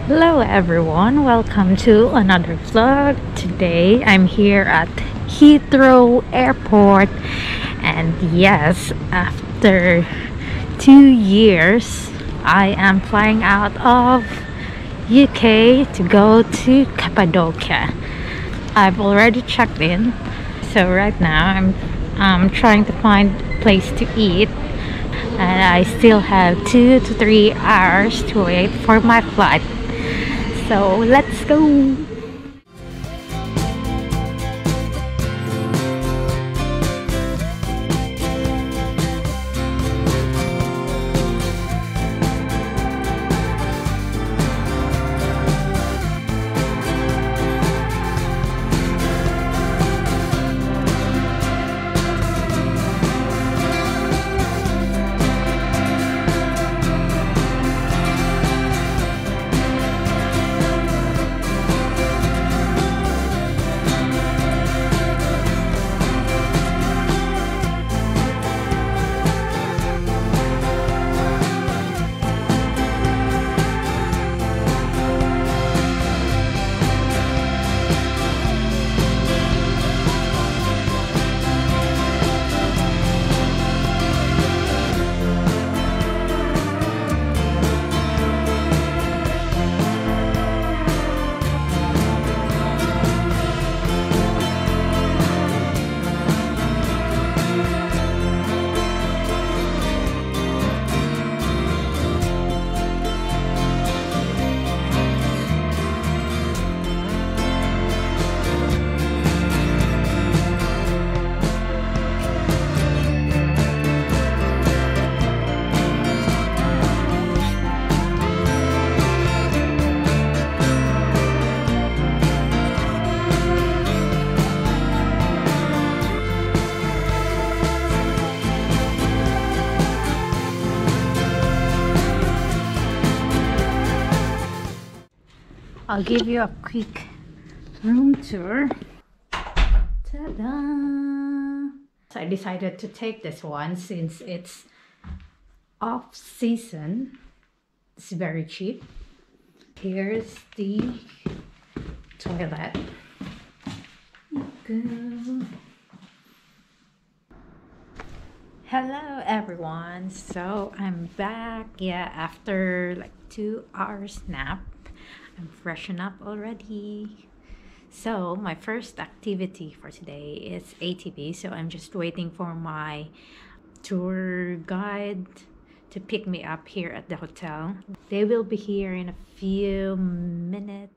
Hello everyone, welcome to another vlog. Today I'm here at Heathrow Airport, and yes, after 2 years I am flying out of UK to go to Cappadocia. I've already checked in, so right now I'm trying to find a place to eat, and I still have 2 to 3 hours to wait for my flight. So let's go! I'll give you a quick room tour. Ta-da! So I decided to take this one since it's off season. It's very cheap. Here's the toilet. Go. Hello everyone. So I'm back. Yeah, after like 2 hours nap. I'm freshen up already. So my first activity for today is ATV. So I'm just waiting for my tour guide to pick me up here at the hotel. They will be here in a few minutes.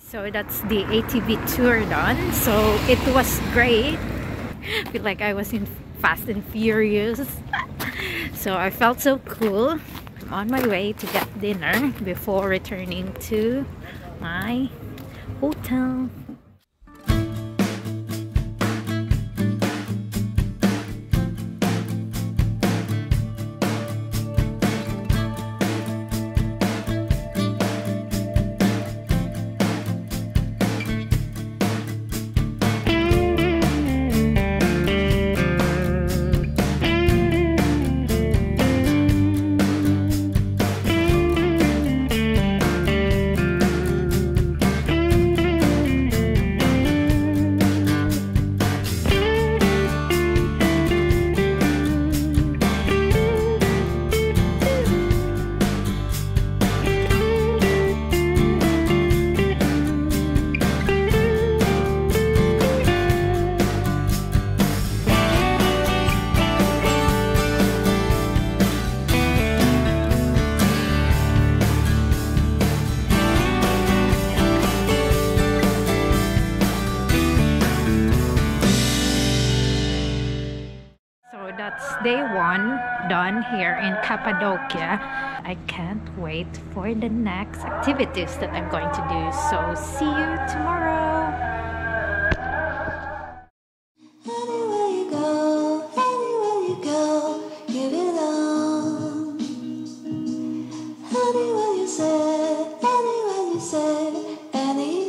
So that's the ATV tour done. So it was great. I feel like I was in Fast and Furious. So I felt so cool. I'm on my way to get dinner before returning to my hotel. That's day one done here in Cappadocia. I can't wait for the next activities that I'm going to do. So see you tomorrow. Anywhere you go, you belong. Anywhere you say, anywhere.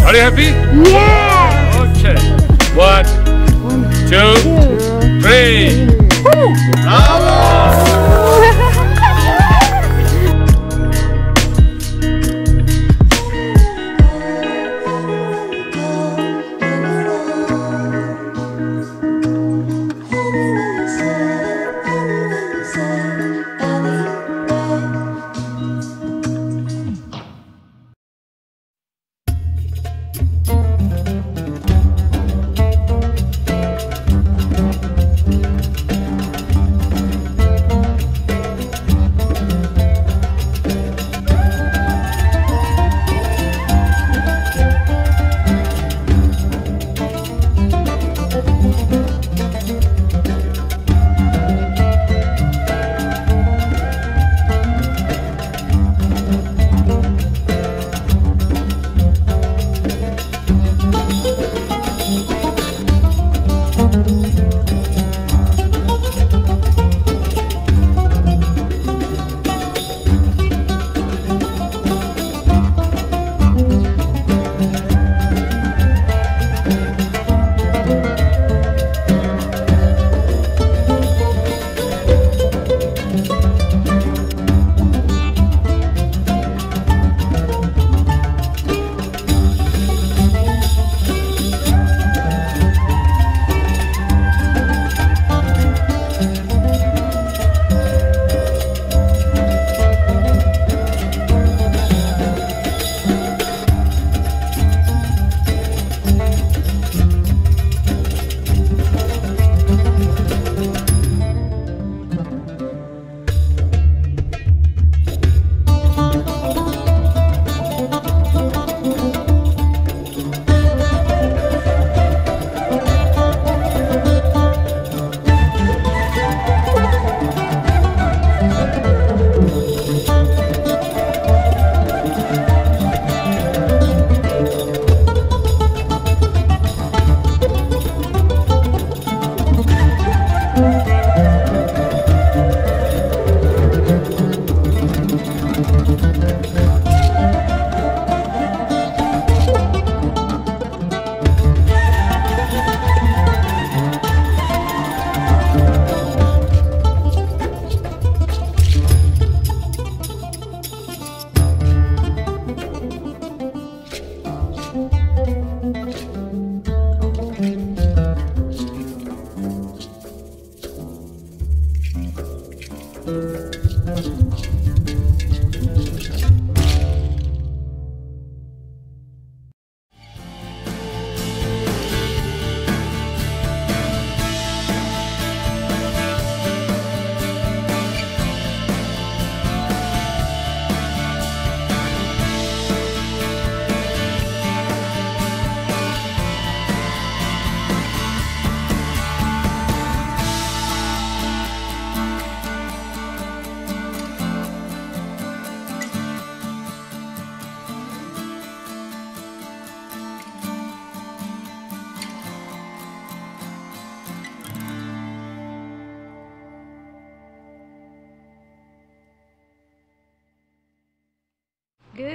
Are you happy? Yeah! Okay. 1, 2, 3. Bravo!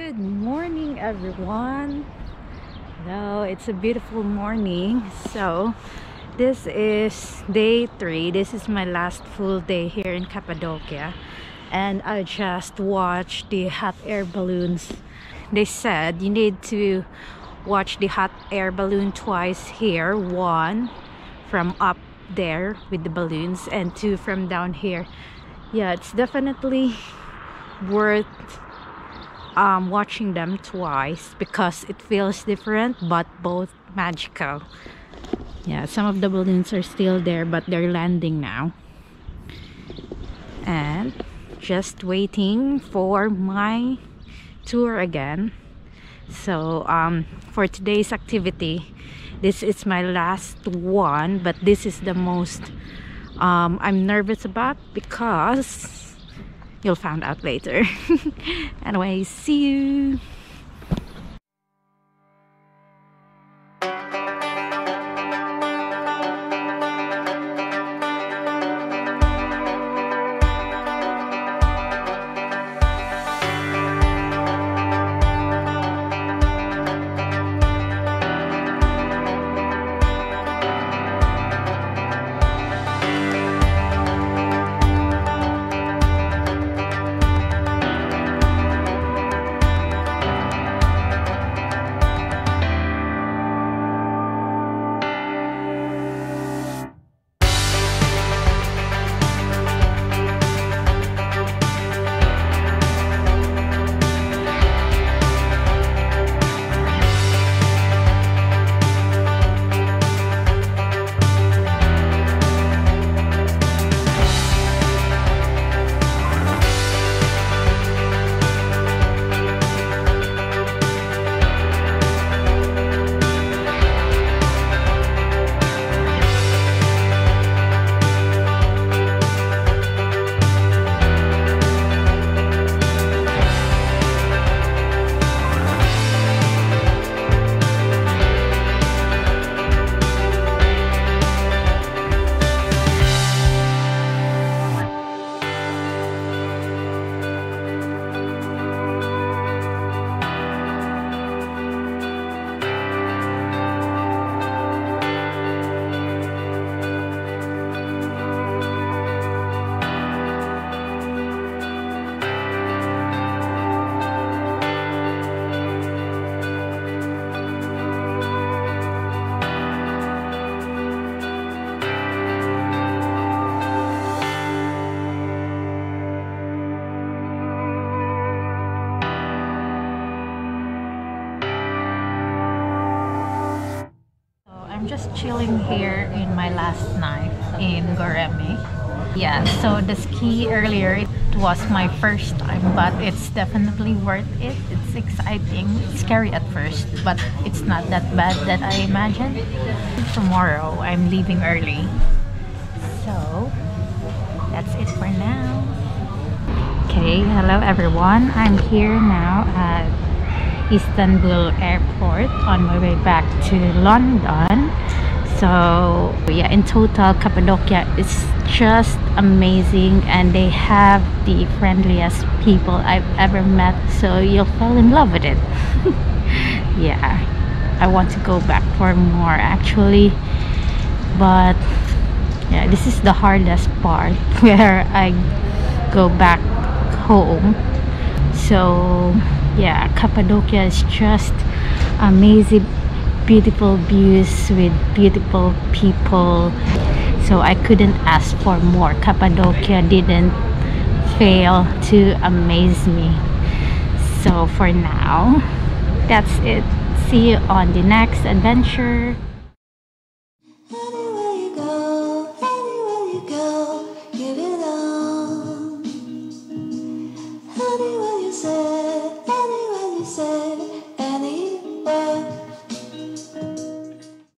Good morning, everyone. No, it's a beautiful morning. So this is day 3. This is my last full day here in Cappadocia, and I just watched the hot air balloons. They said you need to watch the hot air balloon twice here, one from up there with the balloons and two from down here. Yeah, it's definitely worth watching them twice because it feels different but both magical. Yeah, some of the balloons are still there but they're landing now, and just waiting for my tour again. So for today's activity, this is my last one, but this is the most I'm nervous about because you'll find out later. Anyway, see you. I'm just chilling here in my last night in Goreme. Yeah, so the ski earlier, it was my first time, but it's definitely worth it. It's exciting. It's scary at first, but it's not that bad that I imagined. Tomorrow, I'm leaving early. So, that's it for now. Okay, hello everyone. I'm here now at Istanbul airport on my way back to London. So yeah, in total Cappadocia is just amazing, and they have the friendliest people I've ever met, so you'll fall in love with it. Yeah, I want to go back for more actually, but yeah, this is the hardest part where I go back home. So yeah, Cappadocia is just amazing, beautiful views with beautiful people, so I couldn't ask for more. Cappadocia didn't fail to amaze me. So for now, that's it. See you on the next adventure.